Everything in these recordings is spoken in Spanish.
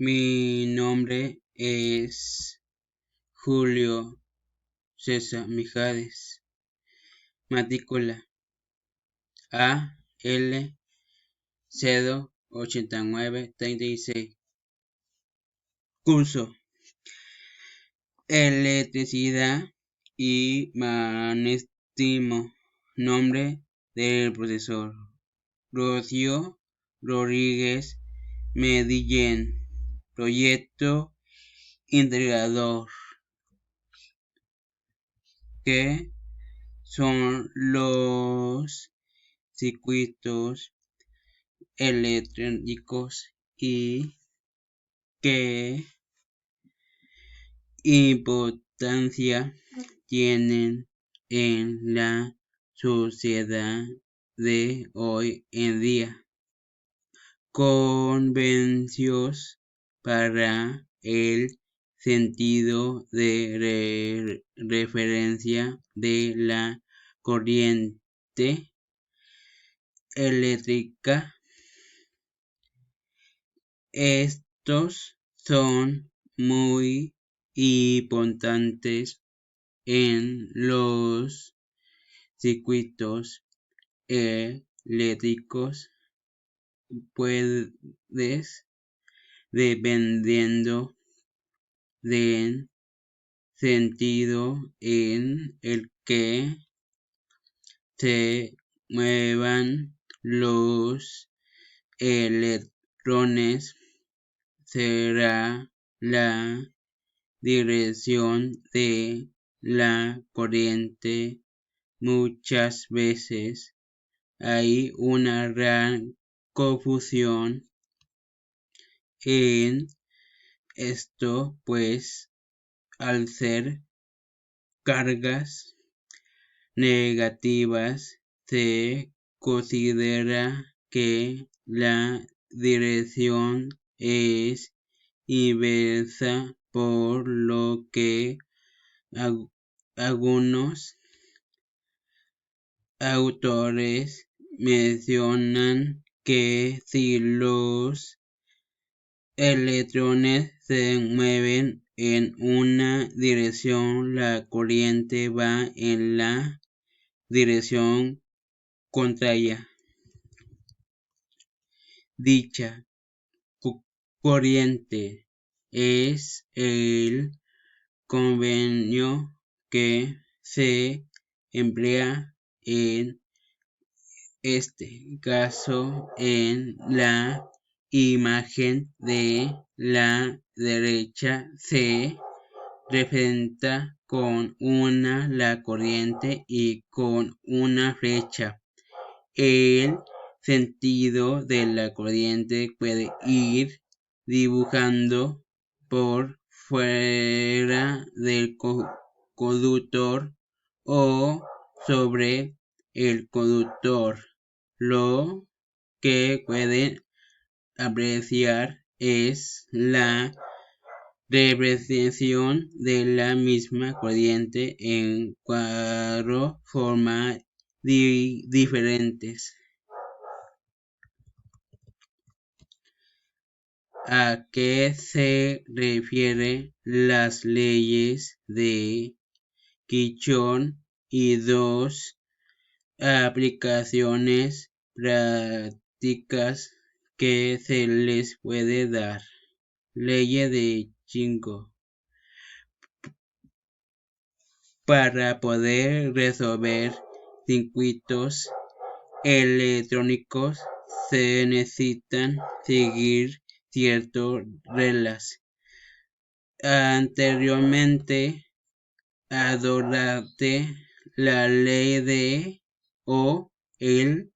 Mi nombre es Julio César Mijares, matrícula AL 08936. Curso Electricidad y Manerismo. Nombre del profesor Rocío Rodríguez Medellín. Proyecto integrador. ¿Qué son los circuitos electrónicos y qué importancia tienen en la sociedad de hoy en día? Convenciones para el sentido de referencia de la corriente eléctrica. Estos son muy importantes en los circuitos eléctricos, pues dependiendo del sentido en el que se muevan los electrones, será la dirección de la corriente. Muchas veces hay una gran confusión en esto, pues al ser cargas negativas se considera que la dirección es inversa, por lo que algunos autores mencionan que si los electrones se mueven en una dirección, la corriente va en la dirección contraria. Dicha corriente es el convenio que se emplea en este caso en la imagen de la derecha. Se representa con la corriente y con una flecha. El sentido de la corriente puede ir dibujando por fuera del conductor o sobre el conductor. Lo que pueden apreciar es la representación de la misma corriente en 4 formas diferentes. ¿A qué se refieren las leyes de Kirchhoff y dos aplicaciones prácticas que se les puede dar? Ley de Kirchhoff. Para poder resolver circuitos electrónicos se necesitan seguir ciertas reglas. Anteriormente adoptaste la ley de o el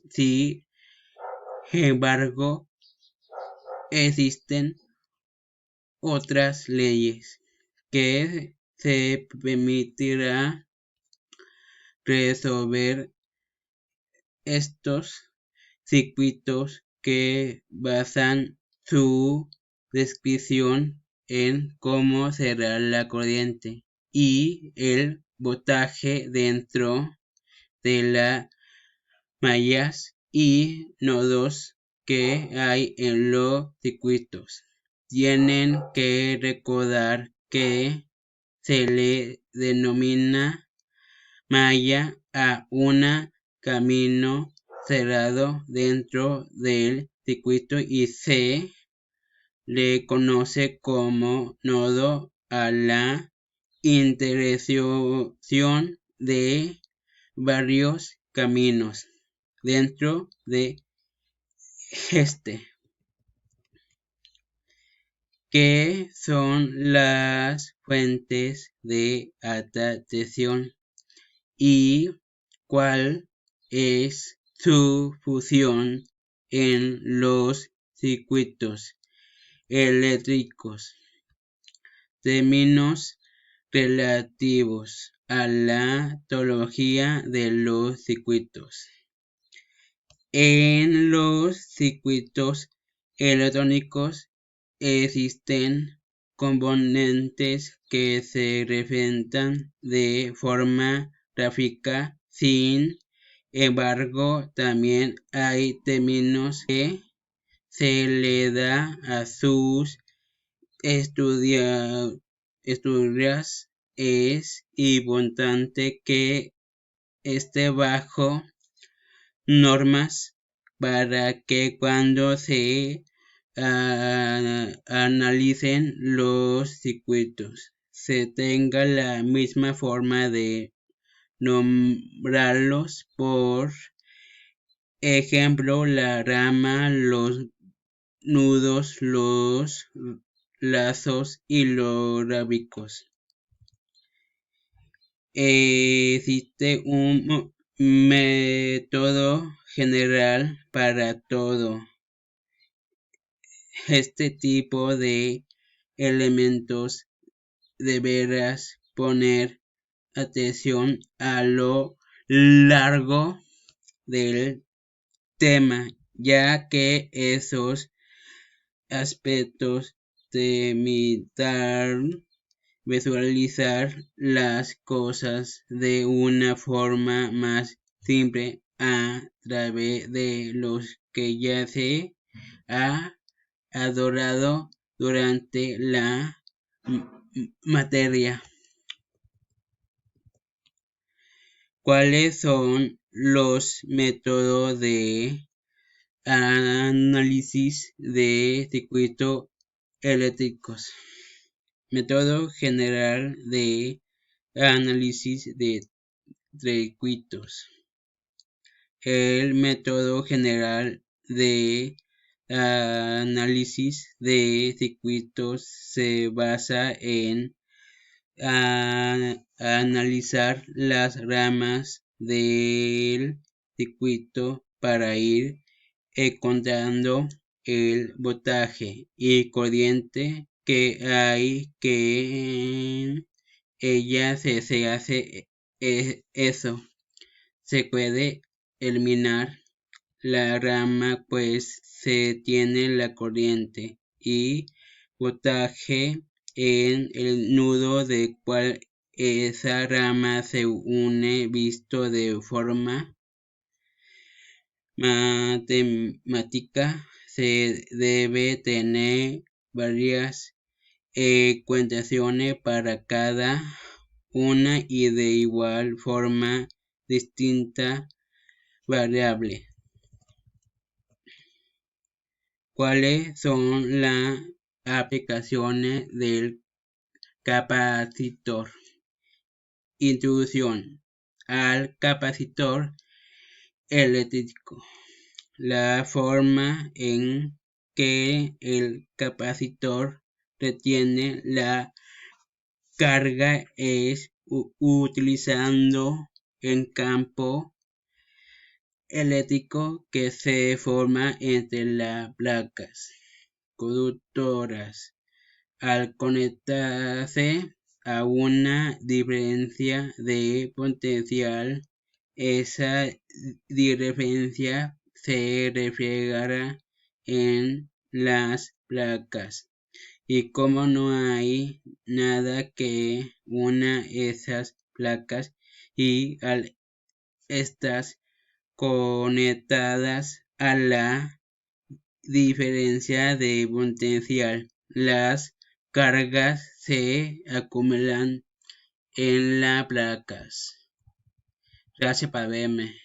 sin embargo existen otras leyes que se permitirá resolver estos circuitos que basan su descripción en cómo será la corriente y el voltaje dentro de las mallas y nodos que hay en los circuitos. Tienen que recordar que se le denomina malla a un camino cerrado dentro del circuito y se le conoce como nodo a la intersección de varios caminos dentro de este, que son las fuentes de alta tensión y cuál es su función en los circuitos eléctricos. Términos relativos a la topología de los circuitos. En los circuitos electrónicos existen componentes que se representan de forma gráfica. Sin embargo, también hay términos que se le da a sus estudios. Es importante que esté bajo normas para que cuando se analicen los circuitos se tenga la misma forma de nombrarlos. Por ejemplo, la rama, los nudos, los lazos y los gráficos. Existe un método general para todo este tipo de elementos. Deberás poner atención a lo largo del tema, ya que esos aspectos permitirán visualizar las cosas de una forma más simple a través de los que ya se ha adorado durante la materia. ¿Cuáles son los métodos de análisis de circuitos eléctricos? Método general de análisis de circuitos. El método general de análisis de circuitos se basa en analizar las ramas del circuito para ir encontrando el voltaje y corriente que hay que en ella. Se hace eso, se puede eliminar la rama, pues se tiene la corriente y voltaje en el nudo de cual esa rama se une. Visto de forma matemática, se debe tener varias ecuaciones para cada una y de igual forma distinta variable. ¿Cuáles son las aplicaciones del capacitor? Introducción al capacitor eléctrico. La forma en que el capacitor retiene la carga es utilizando el campo eléctrico que se forma entre las placas conductoras al conectarse a una diferencia de potencial. Esa diferencia se reflejará en las placas, y como no hay nada que una esas placas y al estas conectadas a la diferencia de potencial. Las cargas se acumulan en las placas. Gracias por verme.